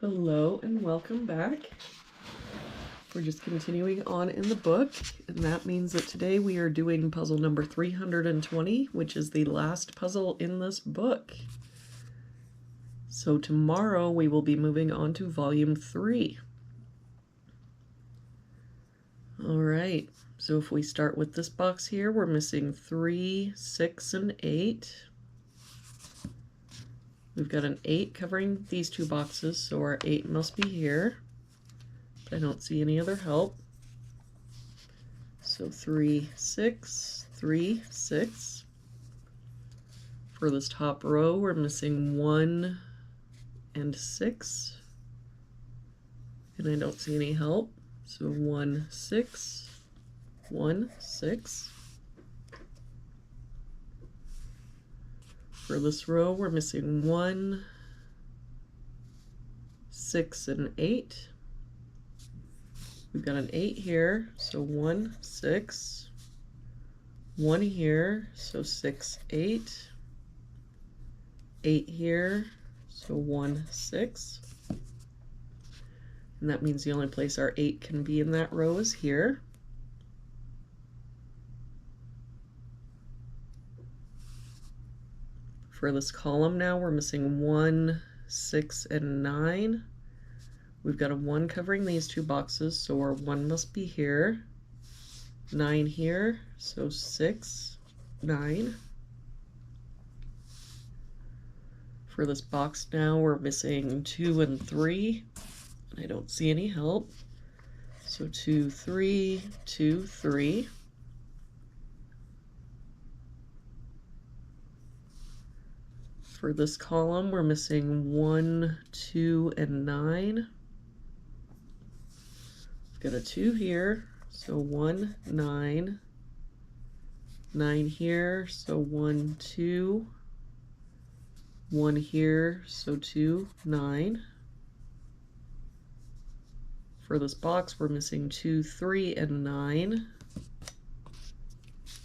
Hello and welcome back. We're just continuing on in the book, and that means that today we are doing puzzle number 320, which is the last puzzle in this book. So tomorrow we will be moving on to volume 3. All right, so if we start with this box here, we're missing 3, 6, and 8. We've got an 8 covering these two boxes, so our 8 must be here. I don't see any other help. So 3, 6, 3, 6. For this top row, we're missing 1 and 6. And I don't see any help. So 1, 6, 1, 6. For this row, we're missing 1, 6, and 8. We've got an 8 here, so 1, 6. 1 here, so 6, 8. 8 here, so 1, 6. And that means the only place our 8 can be in that row is here. For this column now, we're missing 1, 6, and 9. We've got a 1 covering these two boxes, so our 1 must be here. 9 here, so 6, 9. For this box now, we're missing 2 and 3. I don't see any help. So 2, 3, 2, 3. For this column, we're missing 1, 2, and 9. We've got a 2 here, so 1, 9. 9 here, so 1, 2. 1 here, so 2, 9. For this box, we're missing 2, 3, and 9.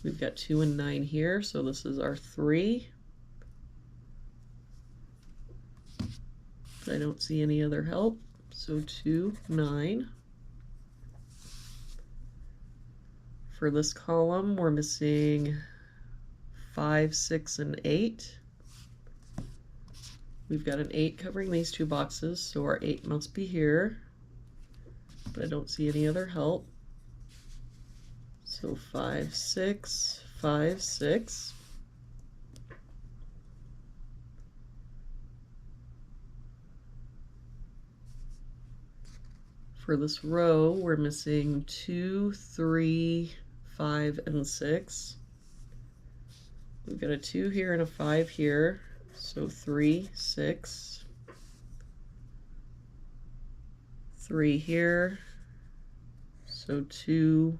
We've got 2 and 9 here, so this is our 3. I don't see any other help, so 2, 9. For this column, we're missing 5, 6, and 8. We've got an 8 covering these two boxes, so our 8 must be here, but I don't see any other help. So 5, 6, 5, 6. For this row, we're missing 2, 3, 5, and 6. We've got a 2 here and a 5 here, so 3, 6. 3 here, so 2,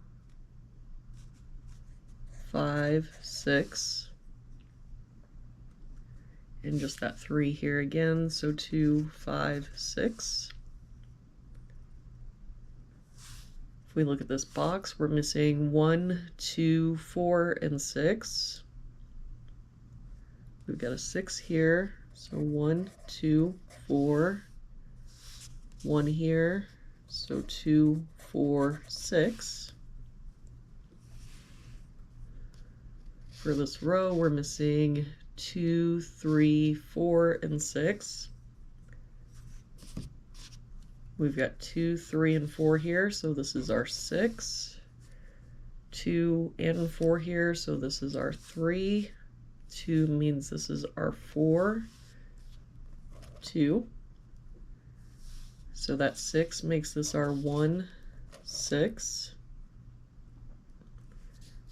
5, 6. And just that 3 here again, so 2, 5, 6. If we look at this box, we're missing 1, 2, 4, and 6. We've got a 6 here, so 1, 2, 4. 1 here, so 2, 4, 6. For this row, we're missing 2, 3, 4, and 6. We've got 2, 3, and 4 here, so this is our 6. 2 and 4 here, so this is our 3. 2 means this is our 4. 2. So that 6 makes this our 1, 6.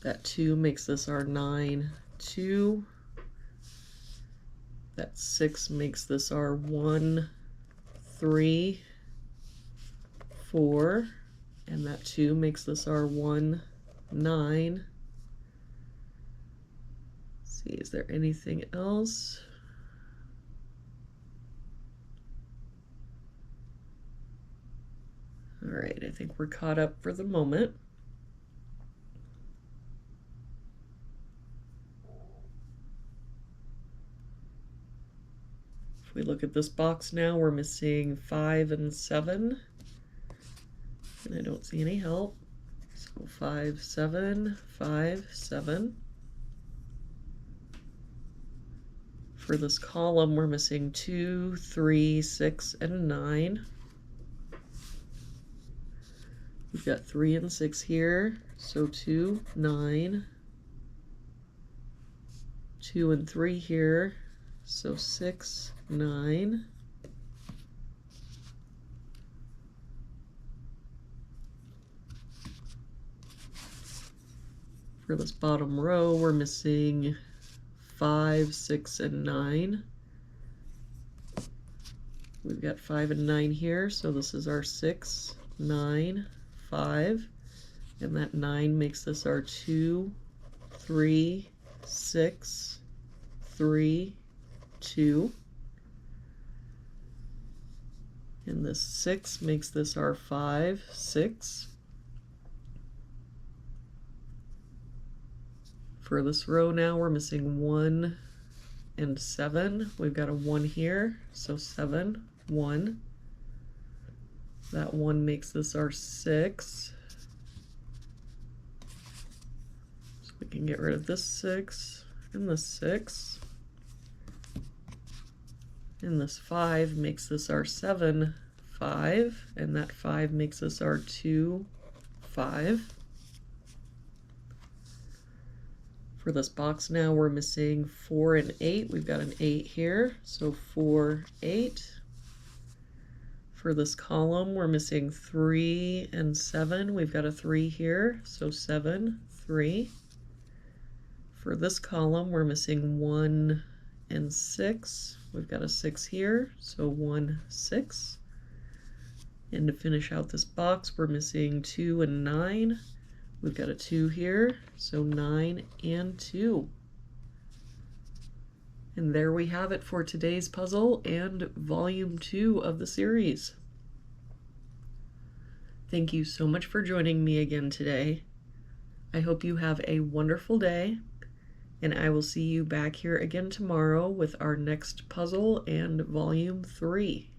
That 2 makes this our 9, 2. That 6 makes this our 1, 3, 4, and that 2 makes this our 1, 9. Let's see, is there anything else? All right, I think we're caught up for the moment. we look at this box now, we're missing 5 and 7. And I don't see any help. So 5, 7, 5, 7. For this column, we're missing 2, 3, 6, and 9. We've got 3 and 6 here, so 2, 9. 2 and 3 here, so 6, 9. For this bottom row, we're missing 5, 6, and 9. We've got 5 and 9 here, so this is our 6, 9, 5. And that 9 makes this our 2, 3, 6, 3, 2. And this 6 makes this our 5, 6. For this row now, we're missing 1 and 7. We've got a 1 here, so 7, 1. That 1 makes this our 6. So we can get rid of this 6 and this 6. And this 5 makes this our 7, 5. And that 5 makes this our 2, 5. For this box now, we're missing 4 and 8. We've got an 8 here, so 4, 8. For this column, we're missing 3 and 7. We've got a 3 here, so 7, 3. For this column, we're missing 1 and 6. We've got a 6 here, so 1, 6. And to finish out this box, we're missing 2 and 9. We've got a 2 here, so 9 and 2. And there we have it for today's puzzle and volume 2 of the series. Thank you so much for joining me again today. I hope you have a wonderful day, and I will see you back here again tomorrow with our next puzzle and volume 3.